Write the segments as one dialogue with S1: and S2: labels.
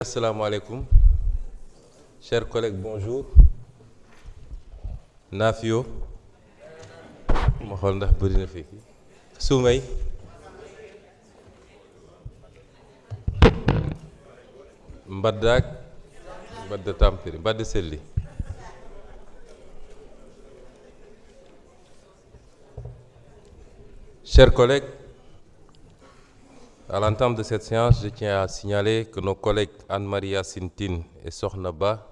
S1: Assalamu alaikum. Chers collègues, bonjour. Nafio. Ma xool ndax bëri na fi. Soumey. Mbaddaak. Mbadda Tampiri. Mbadda Selli. Chers collègues, à l'entame de cette séance, je tiens à signaler que nos collègues Anne-Maria Sintine et Sokhna Ba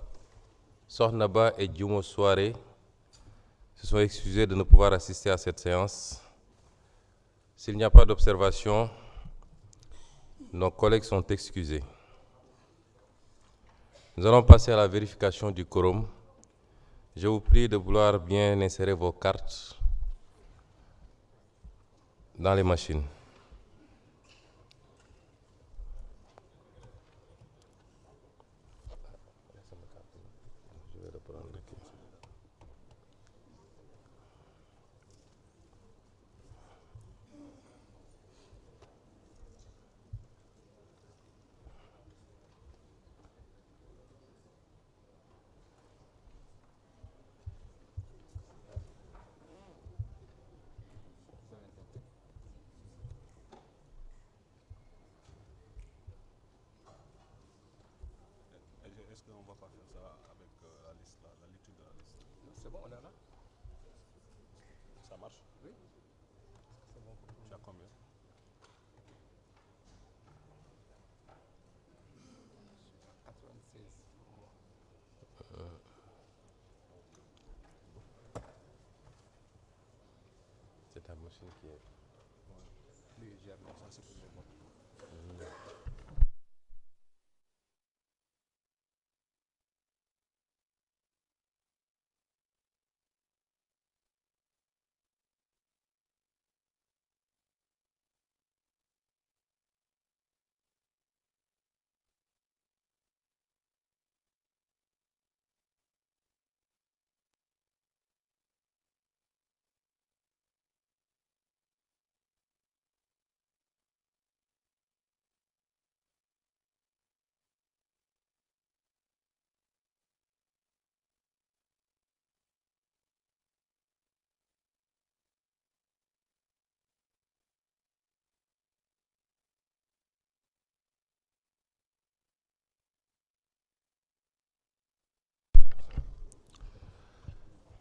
S1: et Djumo Soare se sont excusés de ne pouvoir assister à cette séance. S'il n'y a pas d'observation, nos collègues sont excusés. Nous allons passer à la vérification du quorum. Je vous prie de vouloir bien insérer vos cartes dans les machines.
S2: Est-ce qu'on va pas faire ça avec la liste, la lecture de la liste?
S3: C'est bon, on est là.
S2: Ça marche?
S3: Oui.
S2: C'est bon. Tu as combien?
S1: C'est ta machine qui est...
S3: Lui, j'ai amené ça, c'est pour les votes.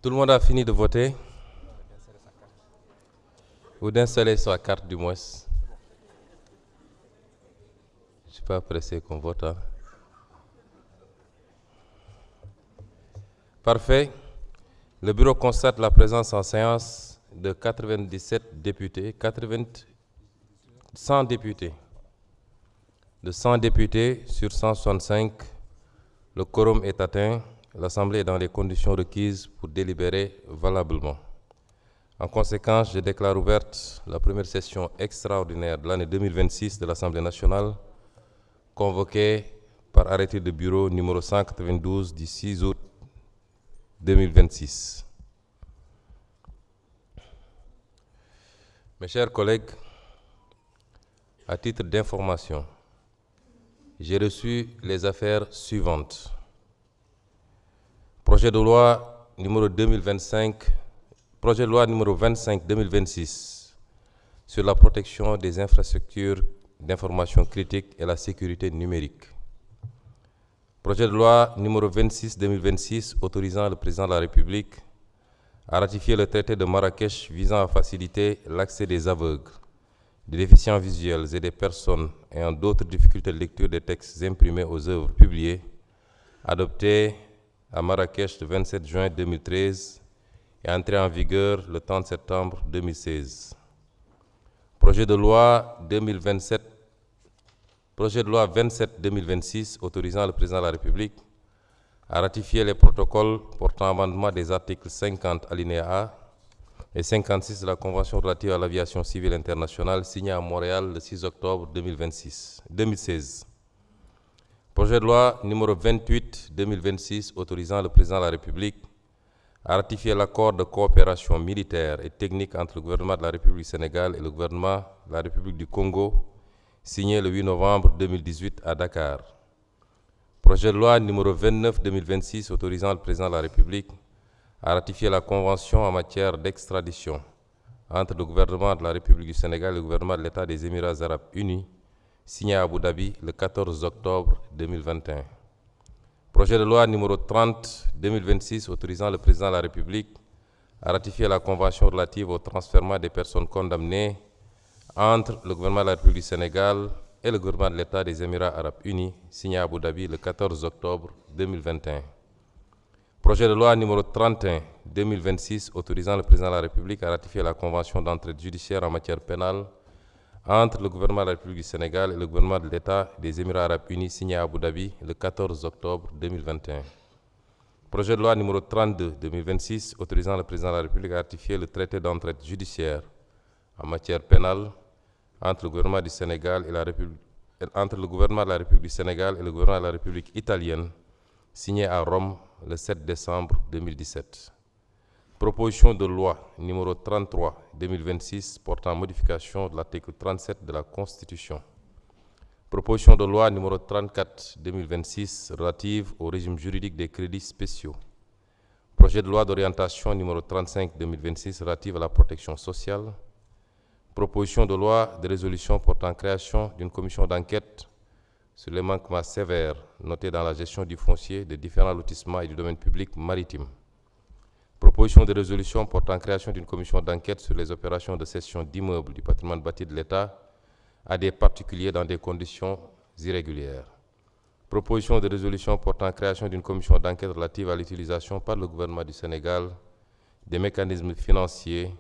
S1: Tout le monde a fini de voter? Ou d'installer sa carte du moins. Je ne suis pas pressé qu'on vote. Hein. Parfait. Le bureau constate la présence en séance de 97 députés, 100 députés. De 100 députés sur 165, le quorum est atteint. L'Assemblée est dans les conditions requises pour délibérer valablement. En conséquence, je déclare ouverte la première session extraordinaire de l'année 2026 de l'Assemblée nationale, convoquée par arrêté de bureau numéro 192 du 6 août 2026. Mes chers collègues, à titre d'information, j'ai reçu les affaires suivantes. Projet de loi numéro 25-2026 sur la protection des infrastructures d'information critique et la sécurité numérique. Projet de loi numéro 26-2026 autorisant le président de la République à ratifier le traité de Marrakech visant à faciliter l'accès des aveugles, des déficients visuels et des personnes ayant d'autres difficultés de lecture des textes imprimés aux œuvres publiées, adopté à Marrakech le 27 juin 2013 et entré en vigueur le 30 septembre 2016. Projet de loi 27-2026 autorisant le président de la République à ratifier les protocoles portant amendement des articles 50 alinéa A et 56 de la Convention relative à l'aviation civile internationale signée à Montréal le 6 octobre 2016. Projet de loi numéro 28-2026 autorisant le président de la République à ratifier l'accord de coopération militaire et technique entre le gouvernement de la République du Sénégal et le gouvernement de la République du Congo, signé le 8 novembre 2018 à Dakar. Projet de loi numéro 29/2026 autorisant le président de la République à ratifier la convention en matière d'extradition entre le gouvernement de la République du Sénégal et le gouvernement de l'État des Émirats arabes unis, signé à Abu Dhabi le 14 octobre 2021. Projet de loi numéro 30/2026 autorisant le président de la République à ratifier la convention relative au transfèrement des personnes condamnées entre le gouvernement de la République du Sénégal et le gouvernement de l'État des Émirats arabes unis, signé à Abu Dhabi le 14 octobre 2021. Projet de loi numéro 31/2026 autorisant le président de la République à ratifier la convention d'entraide judiciaire en matière pénale entre le gouvernement de la République du Sénégal et le gouvernement de l'État des Émirats arabes unis, signé à Abu Dhabi le 14 octobre 2021. Projet de loi numéro 32/2026 autorisant le président de la République à ratifier le traité d'entraide judiciaire en matière pénale entre le gouvernement du Sénégal et entre le gouvernement de la République du Sénégal et le gouvernement de la République italienne, signé à Rome le 7 décembre 2017. Proposition de loi numéro 33/2026 portant modification de l'article 37 de la Constitution. Proposition de loi numéro 34/2026 relative au régime juridique des crédits spéciaux. Projet de loi d'orientation numéro 35/2026 relative à la protection sociale. Proposition de loi de résolution portant création d'une commission d'enquête sur les manquements sévères notés dans la gestion du foncier des différents lotissements et du domaine public maritime. Proposition de résolution portant création d'une commission d'enquête sur les opérations de cession d'immeubles du patrimoine bâti de l'État à des particuliers dans des conditions irrégulières. Proposition de résolution portant création d'une commission d'enquête relative à l'utilisation par le gouvernement du Sénégal des mécanismes financiers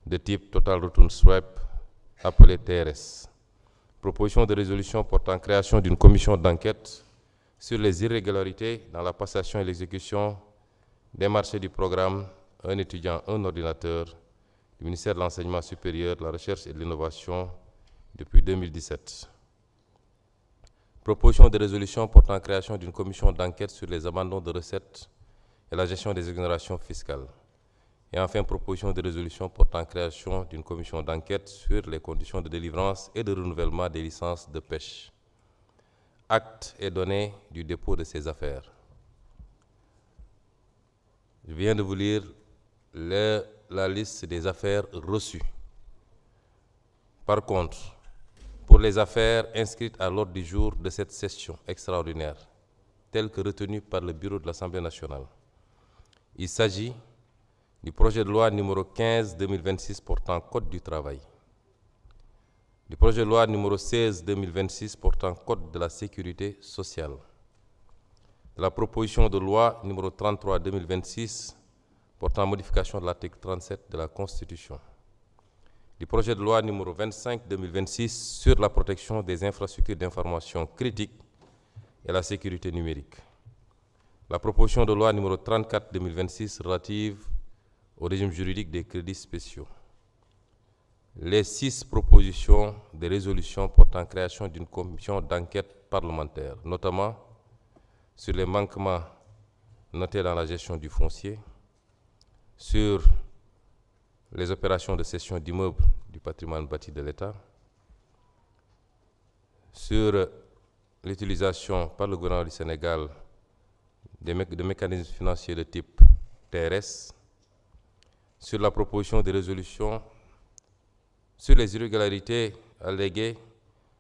S1: de type Total Return Swap, appelé TRS. Proposition de résolution portant création d'une commission d'enquête sur les irrégularités dans la passation et l'exécution des marchés du programme Un étudiant, un ordinateur du ministère de l'Enseignement supérieur, de la Recherche et de l'Innovation depuis 2017. Proposition de résolution portant création d'une commission d'enquête sur les abandons de recettes et la gestion des exonérations fiscales. Et enfin, proposition de résolution portant création d'une commission d'enquête sur les conditions de délivrance et de renouvellement des licences de pêche. Acte est donné du dépôt de ces affaires. Je viens de vous lire la liste des affaires reçues. Par contre, pour les affaires inscrites à l'ordre du jour de cette session extraordinaire, telles que retenues par le bureau de l'Assemblée nationale, il s'agit du projet de loi numéro 15/2026 portant Code du travail, du projet de loi numéro 16/2026 portant Code de la sécurité sociale, de la proposition de loi numéro 33/2026 portant modification de l'article 37 de la Constitution, du projet de loi numéro 25/2026 sur la protection des infrastructures d'information critiques et la sécurité numérique, la proposition de loi numéro 34/2026 relative au régime juridique des crédits spéciaux, les 6 propositions de résolution portant création d'une commission d'enquête parlementaire, notamment sur les manquements notés dans la gestion du foncier, sur les opérations de cession d'immeubles du patrimoine bâti de l'État, sur l'utilisation par le gouvernement du Sénégal de mécanismes financiers de type TRS, sur la proposition de résolution sur les irrégularités alléguées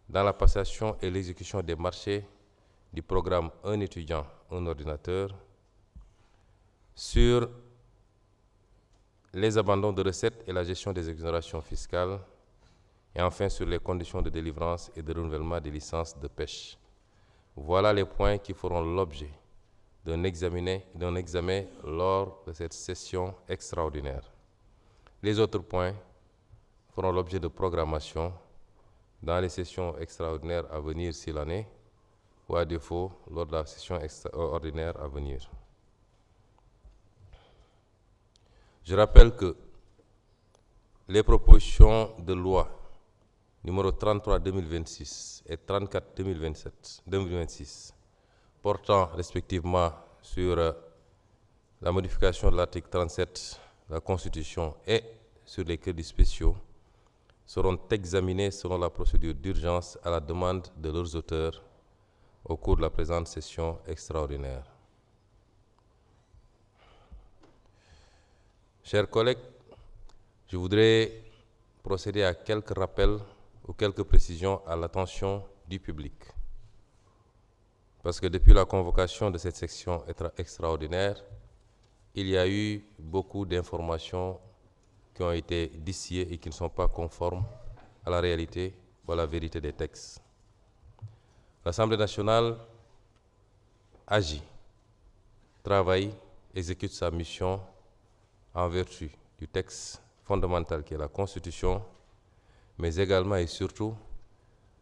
S1: dans la passation et l'exécution des marchés du programme Un étudiant, un ordinateur, sur les abandons de recettes et la gestion des exonérations fiscales, et enfin sur les conditions de délivrance et de renouvellement des licences de pêche. Voilà les points qui feront l'objet d'un examen lors de cette session extraordinaire. Les autres points feront l'objet de programmation dans les sessions extraordinaires à venir s'il en est, ou à défaut lors de la session extraordinaire à venir. Je rappelle que les propositions de loi numéro 33/2026 et 34/2026 portant respectivement sur la modification de l'article 37 de la Constitution et sur les crédits spéciaux seront examinés selon la procédure d'urgence à la demande de leurs auteurs au cours de la présente session extraordinaire. Chers collègues, je voudrais procéder à quelques rappels ou quelques précisions à l'attention du public. Parce que depuis la convocation de cette section extraordinaire, il y a eu beaucoup d'informations qui ont été distillées et qui ne sont pas conformes à la réalité ou à la vérité des textes. L'Assemblée nationale agit, travaille, exécute sa mission en vertu du texte fondamental qui est la Constitution, mais également et surtout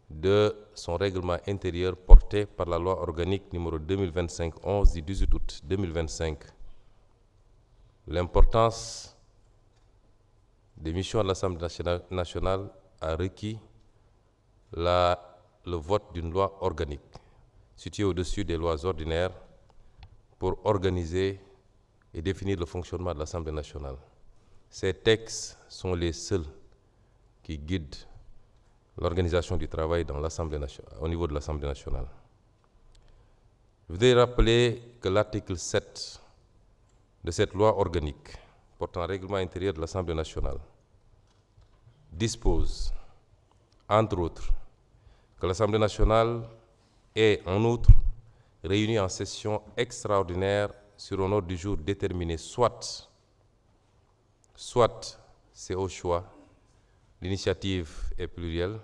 S1: de son règlement intérieur porté par la loi organique numéro 2025-11 du 18 août 2025. L'importance des missions de l'Assemblée nationale a requis le vote d'une loi organique, située au-dessus des lois ordinaires, pour organiser et définir le fonctionnement de l'Assemblée nationale. Ces textes sont les seuls qui guident l'organisation du travail dans au niveau de l'Assemblée nationale. Je voudrais rappeler que l'article 7 de cette loi organique portant règlement intérieur de l'Assemblée nationale dispose, entre autres, que l'Assemblée nationale est en outre réunie en session extraordinaire sur un ordre du jour déterminé, soit c'est au choix, l'initiative est plurielle,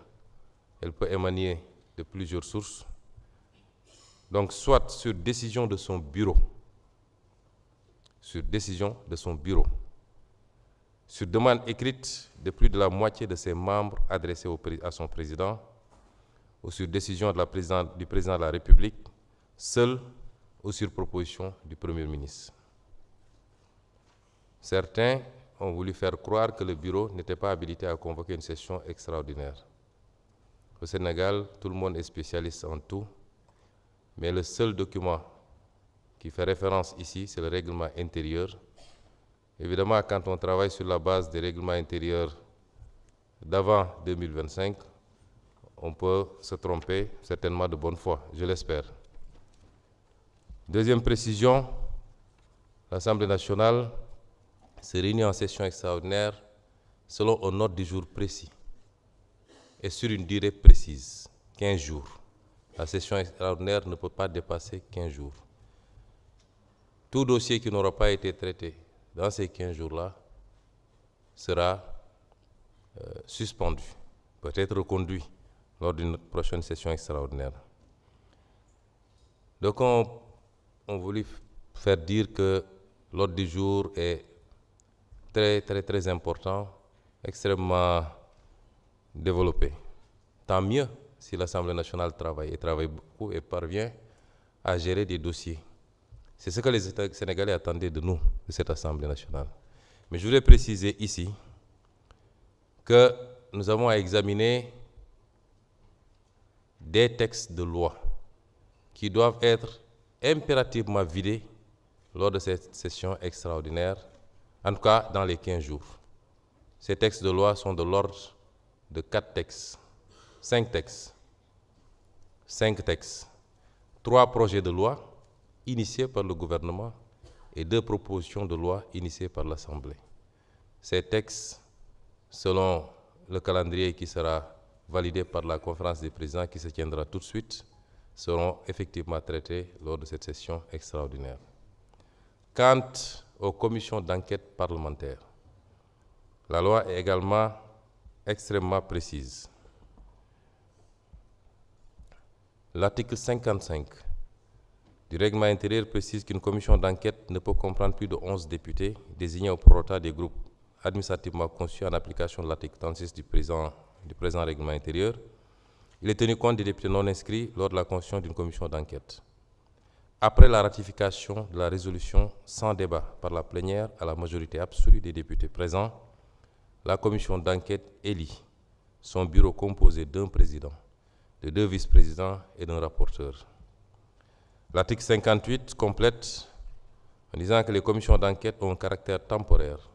S1: elle peut émaner de plusieurs sources, donc soit sur décision de son bureau, sur demande écrite de plus de la moitié de ses membres adressés à son président, ou sur décision du président de la République, seul ou sur proposition du Premier ministre. Certains ont voulu faire croire que le bureau n'était pas habilité à convoquer une session extraordinaire. Au Sénégal, tout le monde est spécialiste en tout, mais le seul document qui fait référence ici, c'est le règlement intérieur. Évidemment, quand on travaille sur la base des règlements intérieurs d'avant 2025, on peut se tromper, certainement de bonne foi, je l'espère. Deuxième précision, l'Assemblée nationale se réunit en session extraordinaire selon un ordre du jour précis et sur une durée précise, 15 jours. La session extraordinaire ne peut pas dépasser 15 jours. Tout dossier qui n'aura pas été traité dans ces 15 jours-là sera suspendu, peut être reconduit lors d'une prochaine session extraordinaire. Donc on voulait faire dire que l'ordre du jour est très important, extrêmement développé. Tant mieux si l'Assemblée nationale travaille beaucoup et parvient à gérer des dossiers. C'est ce que les Sénégalais attendaient de nous, de cette Assemblée nationale. Mais je voudrais préciser ici que nous avons à examiner des textes de loi qui doivent être impérativement vidés lors de cette session extraordinaire, en tout cas dans les 15 jours. Ces textes de loi sont de l'ordre de 5 textes, 3 projets de loi initiés par le gouvernement et 2 propositions de loi initiées par l'Assemblée. Ces textes, selon le calendrier qui sera validé par la conférence des présidents qui se tiendra tout de suite, seront effectivement traités lors de cette session extraordinaire. Quant aux commissions d'enquête parlementaires, la loi est également extrêmement précise. L'article 55 du règlement intérieur précise qu'une commission d'enquête ne peut comprendre plus de 11 députés désignés au prorata des groupes administrativement conçus en application de l'article 36 du présent règlement intérieur. Il est tenu compte des députés non inscrits lors de la constitution d'une commission d'enquête. Après la ratification de la résolution sans débat par la plénière à la majorité absolue des députés présents, la commission d'enquête élit son bureau composé d'un président, de 2 vice-présidents et d'un rapporteur. L'article 58 complète en disant que les commissions d'enquête ont un caractère temporaire.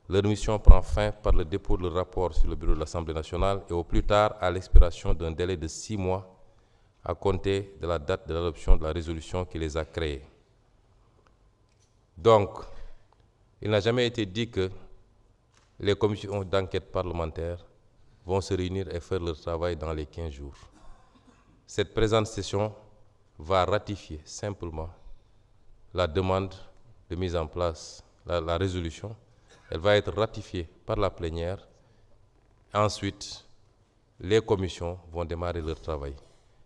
S1: Leur mission prend fin par le dépôt de leur rapport sur le bureau de l'Assemblée nationale et au plus tard à l'expiration d'un délai de 6 mois à compter de la date de l'adoption de la résolution qui les a créés. Donc, il n'a jamais été dit que les commissions d'enquête parlementaires vont se réunir et faire leur travail dans les 15 jours. Cette présente session va ratifier simplement la demande de mise en place, la résolution. Elle va être ratifiée par la plénière. Ensuite, les commissions vont démarrer leur travail.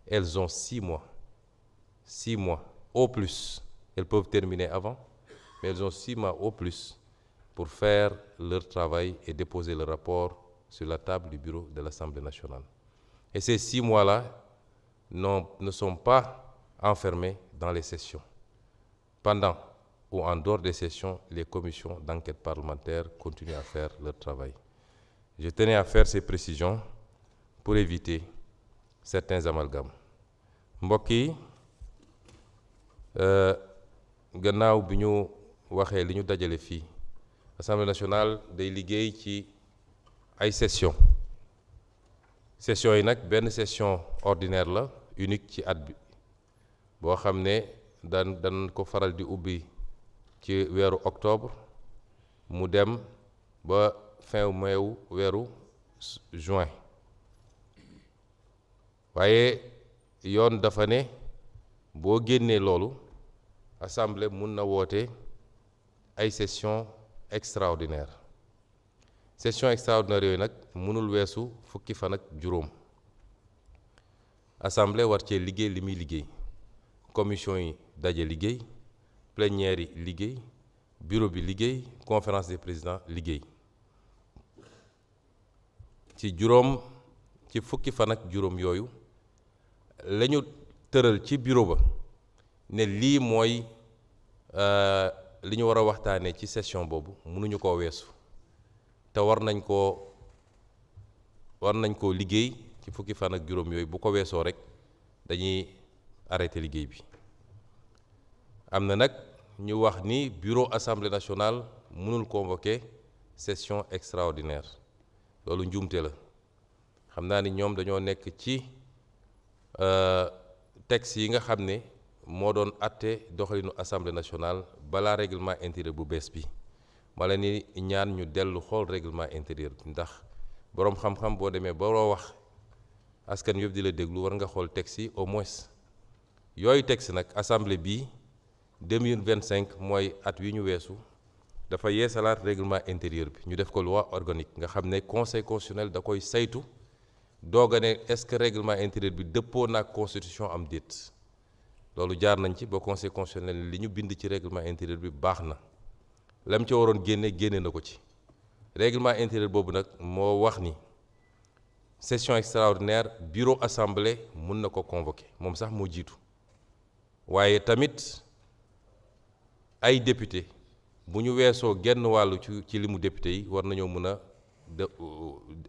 S1: Elles ont 6 mois. 6 mois au plus. Elles peuvent terminer avant, mais elles ont 6 mois au plus pour faire leur travail et déposer le rapport sur la table du bureau de l'Assemblée nationale. Et ces 6 mois-là ne sont pas enfermés dans les sessions. Pendant ou en dehors des sessions, les commissions d'enquête parlementaire continuent à faire leur travail. Je tenais à faire ces précisions pour éviter certains amalgames. Mbokk yi, gannaaw bi ñu waxee li ñu dajale fii, Assemblée nationale day liggéey ci ay session yi nag benn session ordinaire la unique ci at bi boo xam ne dan ko faral di ubbi ci weeru octobre mu dem ba fin weeru juin waaye yoon dafa ne boo génnee loolu assemblée mun na woote ay session extraordinaire session extraordinaire yooyu nag mënul weesu fukki fan ak juróom assemblée war cee liggéey li muy liggéey commission yi daje liggéey plénière yi liggéey bureau bi liggéey conférence des présidents liggéey ci fukki fan ak juróom yooyu la ñu tëral ci bureau ba ne lii mooy li ñu war a waxtaanee ci session boobu mënuñu koo weesu te war nañ koo liggéey ci fukki fan ak juróom yooyu bu ko weesoo rek dañuy arrêté liggéey bi. am na nag ñu wax ni bureau assemblée nationale mënul convoquer session extraordinaire loolu njuumte la xam naa ni ñoom dañoo nekk ci texte yi nga xam ne moo doon àtte doxalinu assemblée nationale balaa règlement intérieur bu bees bi ma la ni ñaan ñu dellu xool règlement intérieur bi ndax boroom xam-xam boo demee baroo wax askan yëpp di la déglu war nga xool texte yi au moins yooyu texte nag assemblée bii 2025 mooy at wi ñu weesu dafa yeesalaat règlement intérieur bi ñu def ko loi organique nga xam ne conseil constitutionnel da koy saytu doog a ne est-ce que règlement intérieur bi dëppoo naag constitution am déet loolu jaar nañ ci ba conseil constitutionnel li ñu bind ci règlement intérieur bi baax na lam ca waroon génne na ko ci règlement intérieur boobu nag moo wax ni session extraordinaire bureau assemblée mun na ko convoquer moom sax moo jiitu waaye tamit ay député bu ñu weesoo genn wàllu ci limu député yi war nañoo mën a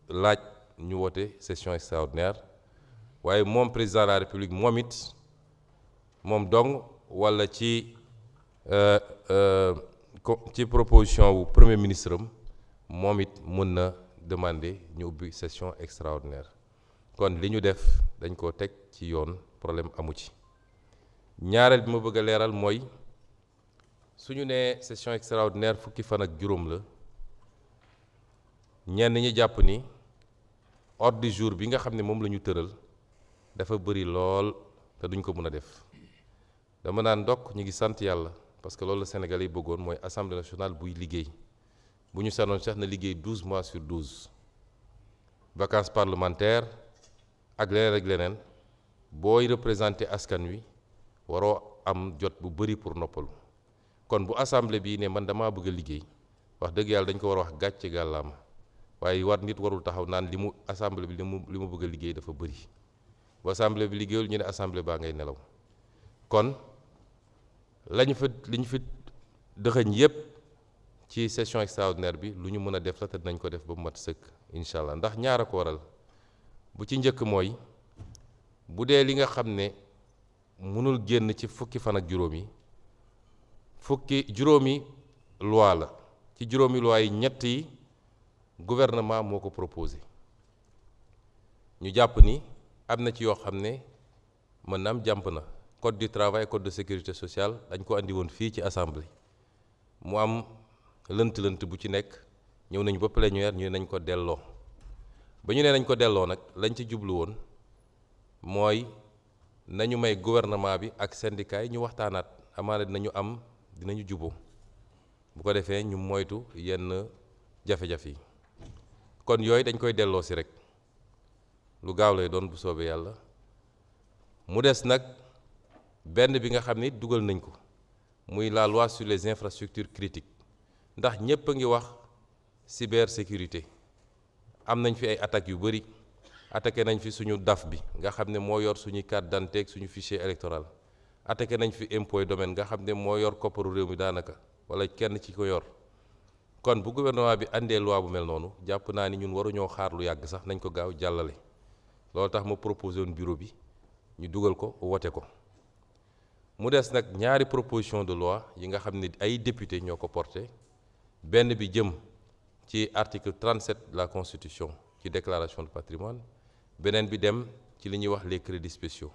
S1: laaj ñu woote session extraordinaire waaye moom président de la république moom it moom dong walla ci proposition wu premier ministre am moom it mën na demander ñu ubbi session extraordinaire kon li ñu def dañ ko teg ci yoon problème amu ci ñaareel bi ma bëgg a leeral mooy suñu nee session extraordinaire fukki fan ak juróom la ñenn ñi jàpp ni ordre du jour bi nga xam ne moom la ñu tëral dafa bëri lool te duñ ko mën a def dama naan ndokk ñu ngi sant yàlla parce que loolu la Sénégalais yi bëggoon mooy assemblée nationale buy liggéey bu ñu sanoon sax na liggéey 12 mois sur 12 vacances parlementaires ak leneen booy représenté askan wi waroo am jot bu bëri pour noppalu kon bu assemblée bii ne man damaa bëgg a liggéey wax dëgg yàlla dañ ko war a wax gàcce gàllaama waaye nit warul taxaw naan li mu assemblée bi li mu bëgg a liggéey dafa bëri bu assemblée bi liggéeyul ñu ne assemblée baa ngay nelaw kon li ñu fi dëxëñ yépp ci session extraordinaire bi lu ñu mën a def la te dinañ ko def ba mu mat sëkk incha allah ndax ñaar a ko waral bu ci njëkk mooy bu dee li nga xam ne mënul génn ci fukki fan ak juróom yi juróomi loi la ci juróomi loi yi ñett yi gouvernement moo ko proposé ñu jàpp ni am na ci yoo xam ne mën na am jàmp na code du travail code de sécurité sociale dañ ko andi woon fii ci assemblée mu am lënt-lënt bu ci nekk ñëw nañu ba plénière ñu ne nañ ko delloo ba ñu ne nañ ko delloo nag lañ ci jublu woon mooy nañu may gouvernement bi ak syndicat yi ñu waxtaanaat amaana dinañu juboo bu ko defee ñu moytu yenn jafe-jafe yi kon yooyu dañ koy delloo si rek lu gaaw lay doon bu soobee yàlla mu des nag benn bi nga xam ni dugal nañ ko muy la loi sur les infrastructures critiques ndax ñépp a ngi wax cybersécurité am nañ fi ay attaques yu bari attaqué nañ fi suñu DAF bi nga xam ne moo yor suñuy carte d'identité ak suñu fichier électoral attaqué nañ fi impôt domaine nga xam ne moo yor kopparu réew mi daanaka wala kenn ci ko yor kon bu gouvernement bi andee loi bu mel noonu jàpp naa ni ñun waruñoo xaar lu yàgg sax nañ ko gaaw jàllale loolu tax ma proposé woon bureau bi ñu dugal ko wote ko mu des nag ñaari proposition de loi yi nga xam ne ay député ñoo ko porté benn bi jëm ci article 37 de la constitution ci déclaration de patrimoine beneen bi dem ci li ñuy wax les crédits spéciaux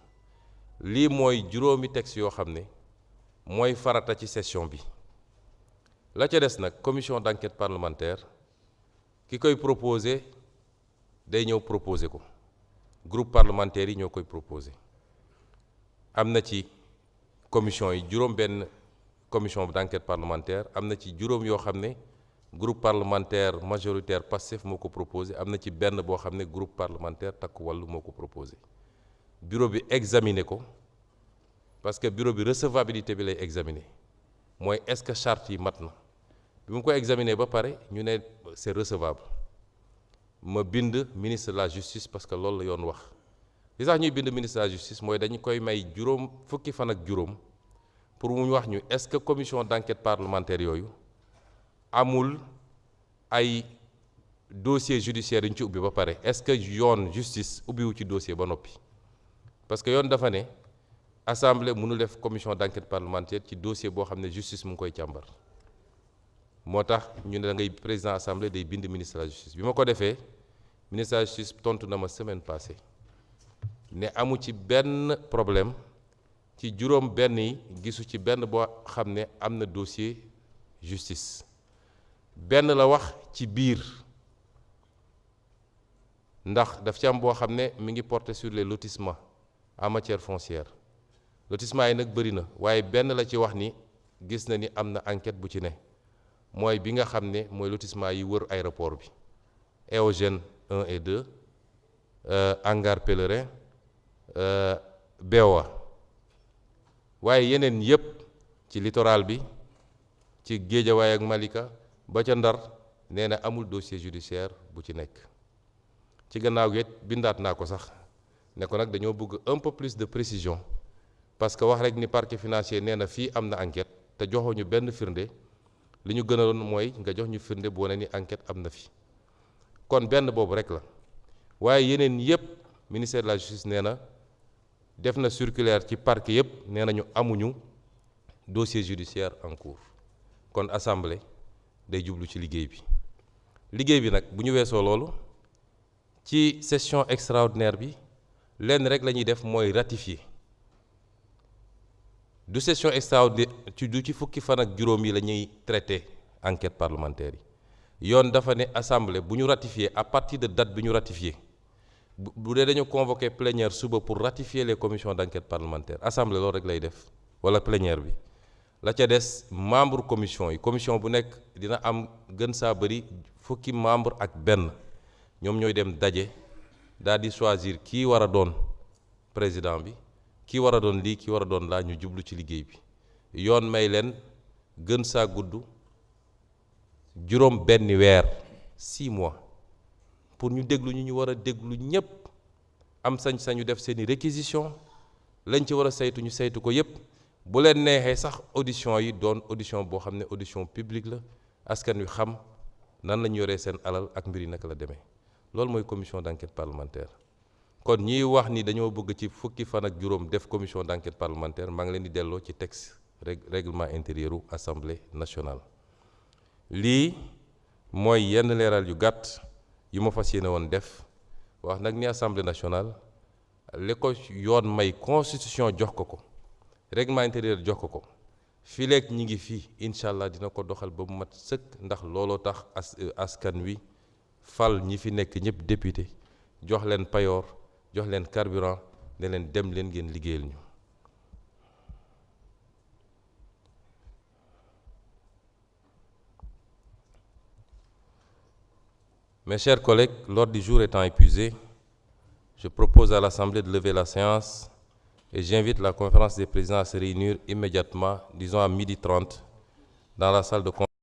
S1: lii mooy juróomi texte yoo xam ne mooy farata ci session bi la ca des nag commission d'enquête parlementaire ki koy proposé day ñëw proposé ko groupe parlementaire yi ñoo koy proposé am na ci commission yi juróom benn commission d'enquête parlementaire am na ci juróom yoo xam ne groupe parlementaire majoritaire Pastef moo ko proposé am na ci benn boo xam ne groupe parlementaire Takku Wallu moo ko proposé bureau bi examiné ko parce que bureau bi recevabilité bi lay examiné mooy est-ce que charte yi mat na bi mu ko examiné ba pare ñu ne c'est recevable ma bind ministre de la justice parce que loolu la yoon wax li tax ñuy bind ministre de la justice mooy dañu koy may fukki fan ak juróom pour mu wax ñu est-ce que commission d'enquête parlementaire yooyu amul ay dossier judiciaire yu ñu ci ubbi ba pare est-ce que yoon justice ubbiwu ci dossier ba noppi parce que yoon dafa ne assemblée mënul def commission d'enquête parlementaire ci dossier boo xam ne justice mu ngi koy càmbar moo tax ñu ne da ngay président assemblée day bind ministre de la justice bi ma ko defee ministre de la justice tontu na ma semaine passée ne amu ci benn problème ci juróom benn yi gisu ci benn boo xam ne am na dossier justice benn la wax ci biir ndax daf ci am boo xam ne mi ngi porter sur les lotissements en matière foncière lotissement yi nag bëri na waaye benn la ci wax ni gis na ni am na enquête bu ci ne mooy bi nga xam ne mooy lotissement yi wër aéroport bi Eogène 1 et 2 hangar Pèlerin Beowa waaye yeneen yépp ci littoral bi ci Guédiawaye ak Malika ba ca Ndar nee na amul dossier judiciaire bu ci nekk ci gannaaw gi bindaat naa ko sax ne ko nag dañoo bëgg un peu plus de précision parce que wax rek ni parquet financier nee na fii am na enquête te joxuñu benn firnde li ñu gënaloon mooy nga jox ñu firnde bu wane ni enquête am na fi kon benn boobu rek la waaye yeneen yépp ministère de la justice nee na def na circulaire ci parquet yépp nee nañu amuñu dossier judiciaire en cours kon assemblée day jublu ci liggéey bi nag bu ñu weesoo loolu ci session extraordinaire bi lenn rek la ñuy def mooy ratifier du session extraordinaire du ci fukki fan ak juróom yi la ñuy traité enquête parlementaire yi yoon dafa ne assemblée bu ñu ratifier à partir de date bi ñu ratifier bu dee dañu convoqué plénière suba pour ratifier les commissions d'enquête parlementaire assemblée loolu rek lay def wala plénière bi la ca des membre commission yi commission bu nekk dina am gën saa bëri fukki membre ak benn ñoom ñooy dem daje daal di choisir kii war a doon président bi kii war a doon lii kii war a doon laa ñu jublu ci liggéey bi yoon may leen gën saa gudd juróom benn weer 6 mois pour ñu déglu ñu war a déglu ñépp am sañ-sañu def seeni réquisition lañ ci war a saytu ñu saytu ko yépp bu leen neexee sax audition yi doon audition boo xam ne audition publique la askan wi xam nan lañu yoree seen alal ak mbir yi naka la demee loolu mooy commission d'enquête parlementaire kon ñiy wax ni dañoo bëgg ci fukki fan ak juróom def commission d'enquête parlementaire maa ngi leen di delloo ci texte règlement intérieur u assemblée nationale lii mooy yenn leeral yu gàtt yu ma fas yéene woon def wax nag ni assemblée nationale li ko yoon may constitution jox ko ko règlement intérieur jox ko ko fii léegi ñi ngi fii incha allah dina ko doxal ba mu mat sëkk ndax looloo tax askan wi fal ñi fi nekk ñëpp député jox leen payoor jox leen carburant ne leen dem leen ngeen liggéeyal ñu. Mes chers collègues, l'ordre du jour étant épuisé, je propose à l'Assemblée de lever la séance et j'invite la conférence des présidents à se réunir immédiatement, disons à 12h30, dans la salle de conférence.